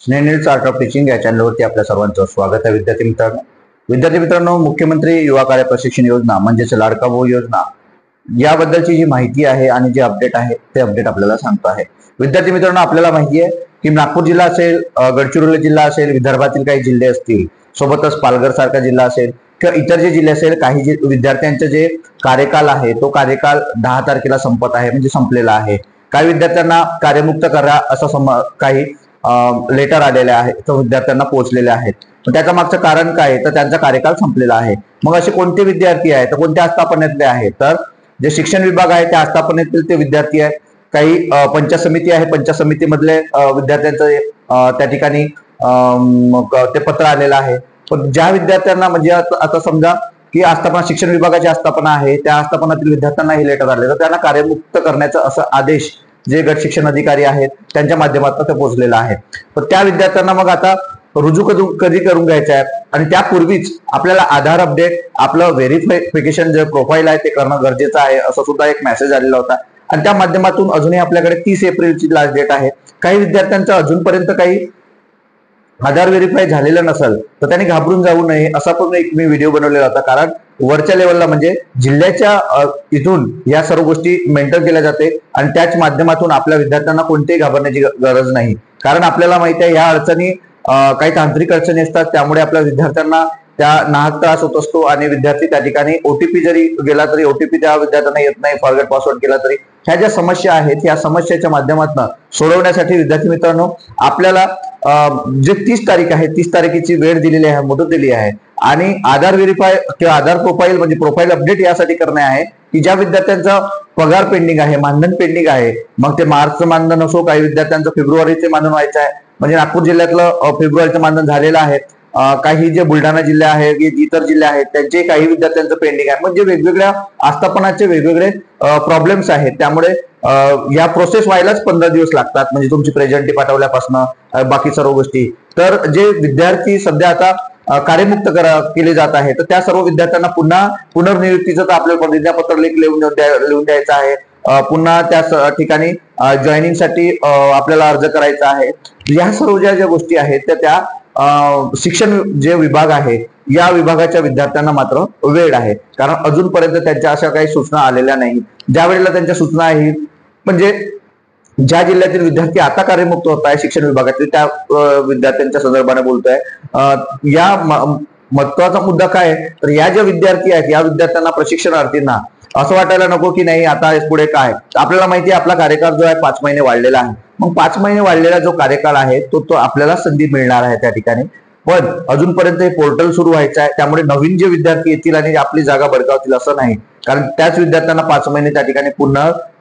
स्नेहनील chart of teaching या चॅनलवरती आपल्या सर्वांचं स्वागत आहे. विद्यार्थी मित्रांनो, मुख्यमंत्री युवा कार्य प्रशिक्षण योजना म्हणजेच लाडका भाऊ योजना याबद्दलची जी माहिती आहे आणि जे अपडेट आहे ते अपडेट आपल्याला सांगतो आहे. विद्यार्थी मित्रांनो, आपल्याला माहिती आहे की नागपूर जिल्हा असेल, गडचिरोली जिल्हा असेल, विदर्भातील काही जिल्हे असतील, सोबतच पालघर सारखा जिल्हा असेल किंवा इतर जे जिल्हे असेल, काही जे विद्यार्थ्यांचे जे कार्यकाल आहे तो कार्यकाल 10 तारखेला संपत आहे, म्हणजे संपलेला आहे. काही विद्यार्थ्यांना कार्यमुक्त करा असं काही लेटर आलेले आहे, तो विद्यार्थ्यांना पोहोचलेले आहेत. त्याच्या मागचं कारण काय, तर त्यांचा कार्यकाल संपलेला आहे. मग असे कोणते विद्यार्थी आहेत, तर कोणत्या आस्थापनेतले आहेत, तर जे शिक्षण विभाग आहे त्या आस्थापनेतील ते विद्यार्थी आहेत. काही पंचायत समिती आहे, पंचायत समितीमधले विद्यार्थ्यांचं त्या ठिकाणी ते पत्र आलेलं आहे. पण ज्या विद्यार्थ्यांना म्हणजे आता समजा की आस्थापना शिक्षण विभागाची आस्थापना आहे, त्या आस्थापनातील विद्यार्थ्यांना हे लेटर आले, तर त्यांना कार्यमुक्त करण्याचा असा आदेश जे गट शिक्षण अधिकारी आहेत त्यांच्या माध्यमातून ते पोहोचलेलं आहे. तर त्या विद्यार्थ्यांना मग आता रुजू कधी करून घ्यायचं आहे, आणि त्यापूर्वीच आपल्याला आधार अपडेट, आपलं व्हेरिफिकेशन जे प्रोफाईल आहे ते करणं गरजेचं आहे, असं सुद्धा एक मेसेज आलेला होता. आणि त्या माध्यमातून अजूनही आपल्याकडे 30 एप्रिलची लास्ट डेट आहे. काही विद्यार्थ्यांचं अजूनपर्यंत काही आधार व्हेरीफाय झालेलं नसेल तर त्यांनी घाबरून जाऊ नये असा पण एक मी व्हिडिओ बनवलेला होता. कारण वरच्या लेवलला म्हणजे जिल्ह्याच्या इथून या सर्व गोष्टी मेंटेन केल्या जाते आणि त्याच माध्यमातून आपल्या विद्यार्थ्यांना कोणतेही घाबरण्याची गरज नाही. कारण आपल्याला माहिती आहे या अडचणी काही तांत्रिक अडचणी असतात, त्यामुळे आपल्या विद्यार्थ्यांना त्या नाहक त्रास होत असतो आणि विद्यार्थी त्या ठिकाणी ओटीपी जरी गेला तरी ओटीपी त्या विद्यार्थ्यांना येत नाही, फॉरगेट पासवर्ड केला तरी. ह्या ज्या समस्या आहेत या समस्याच्या माध्यमातून सोडवण्यासाठी विद्यार्थी मित्रांनो आपल्याला जे 30 तारीख आहे 30 तारखेची वेळ दिलेली आहे, मुदत दिली आहे. आणि आधार व्हेरीफाय किंवा आधार प्रोफाईल म्हणजे प्रोफाईल अपडेट यासाठी करणे आहे की ज्या विद्यार्थ्यांचा पगार पेंडिंग आहे, मानधन पेंडिंग आहे, मग ते मार्चचं मानधन असो, काही विद्यार्थ्यांचं फेब्रुवारीचे मानधन व्हायचं आहे, म्हणजे नागपूर जिल्ह्यातलं फेब्रुवारीचं मानधन झालेलं आहे. काही जे बुलढाणा जिल्हा आहे, इतर जिल्हे आहेत त्यांचे काही विद्यार्थ्यांचं पेंडिंग आहे. म्हणजे वेगवेगळ्या आस्थापनाचे वेगवेगळे प्रॉब्लेम्स आहेत, त्यामुळे या प्रोसेस व्हायलाच 15 दिवस लागतात. म्हणजे तुमची प्रेझेंटी पाठवल्यापासून बाकी सर्व गोष्टी. तर जे विद्यार्थी सध्या आता कार्यमुक्त केले जात आहे, तर त्या सर्व विद्यार्थ्यांना पुन्हा पुनर्नियुक्तीचं तर आपल्याला प्रतिज्ञापत्र लिहून द्यायचं आहे. पुन्हा त्या ठिकाणी जॉईनिंगसाठी आपल्याला अर्ज करायचा आहे. या सर्व ज्या गोष्टी आहेत त्या शिक्षण जे विभाग आहे या विभागाच्या विद्यार्थ्यांना मात्र वेळ आहे, कारण अजूनपर्यंत त्यांच्या अशा काही सूचना आलेल्या नाही. ज्या वेळेला त्यांच्या सूचना आहेत म्हणजे ज्या जिल्ह्यातील विद्यार्थी आता कार्यमुक्त होत आहे शिक्षण विभागातील त्या विद्यार्थ्यांच्या संदर्भाने बोलतोय. या महत्वाचा मुद्दा काय, तर या ज्या विद्यार्थी आहेत या विद्यार्थ्यांना, प्रशिक्षणार्थींना असं वाटायला नको की नाही आता पुढे काय. आपल्याला माहिती आहे आपला कार्यकाळ जो आहे 5 महिने वाढलेला आहे. मग 5 महिने वाढलेला जो कार्यकाळ आहे तो आपल्याला संधी मिळणार आहे त्या ठिकाणी. पण अजूनपर्यंत हे पोर्टल सुरू व्हायचं आहे, त्यामुळे नवीन जे विद्यार्थी येतील आणि आपली जागा बळकावतील असं नाही, कारण त्याच विद्यार्थ्यांना 5 महिने त्या ठिकाणी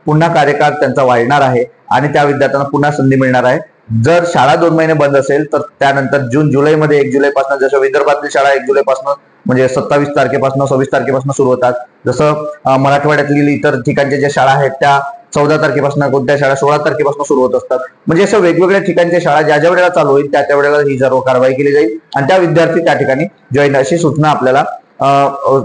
पुन्हा कार्यकाळ त्यांचा वाढणार आहे आणि त्या विद्यार्थ्यांना पुन्हा संधी मिळणार आहे. जर शाळा 2 महिने बंद असेल तर त्यानंतर जून जुलैमध्ये 1 जुलैपासून, जसं विदर्भातील शाळा 1 जुलैपासून म्हणजे 27 तारखेपासून 26 तारखेपासून सुरू होतात, जसं मराठवाड्यातील इतर ठिकाणच्या ज्या शाळा आहेत त्या 14 तारखेपासून, कोणत्या शाळा 16 तारखेपासून सुरू होत असतात. म्हणजे असं वेगवेगळ्या ठिकाणच्या शाळा ज्या वेळेला चालू होईल त्या वेळेला ही सर्व कारवाई केली जाईल आणि त्या विद्यार्थी त्या ठिकाणी जॉईन, अशी सूचना आपल्याला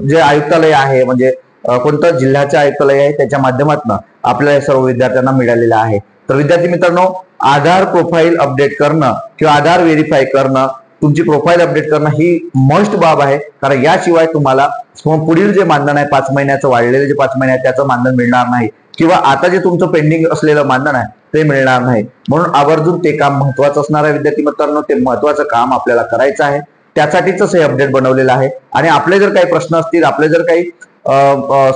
जे आयुक्तालय आहे म्हणजे कोणतं जिल्ह्याचे आयुक्तालय आहे त्याच्या माध्यमातून आपल्या सर्व विद्यार्थ्यांना मिळालेलं आहे. तर विद्यार्थी मित्रांनो, आधार प्रोफाईल अपडेट करणं किंवा आधार व्हेरीफाय करणं, तुमची प्रोफाईल अपडेट करणं ही मस्ट बाब आहे. कारण याशिवाय तुम्हाला पुढील जे मानधन आहे 5 महिन्याचं वाढलेलं जे 5 महिने आहे त्याचं मानधन मिळणार नाही, किंवा आता जे तुमचं पेंडिंग असलेलं मानधन आहे ते मिळणार नाही. म्हणून आवर्जून ते काम महत्वाचं असणार आहे विद्यार्थी मित्रांनो. ते महत्वाचं काम आपल्याला करायचं आहे, त्यासाठीच हे अपडेट बनवलेलं आहे. आणि आपले जर काही प्रश्न असतील, आपले जर काही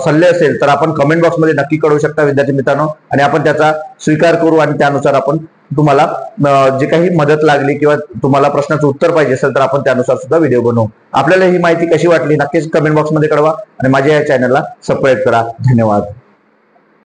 सल्ले असेल तर आपण कमेंट बॉक्समध्ये नक्की कळवू शकता विद्यार्थी मित्रांनो, आणि आपण त्याचा स्वीकार करू आणि त्यानुसार आपण तुम्हाला जे काही मदत लागली किंवा तुम्हाला प्रश्नाचं उत्तर पाहिजे असेल तर आपण त्यानुसार सुद्धा व्हिडिओ बनवू. आपल्याला ही माहिती कशी वाटली नक्कीच कमेंट बॉक्समध्ये कळवा आणि माझ्या या चॅनलला सबस्क्राईब करा. धन्यवाद.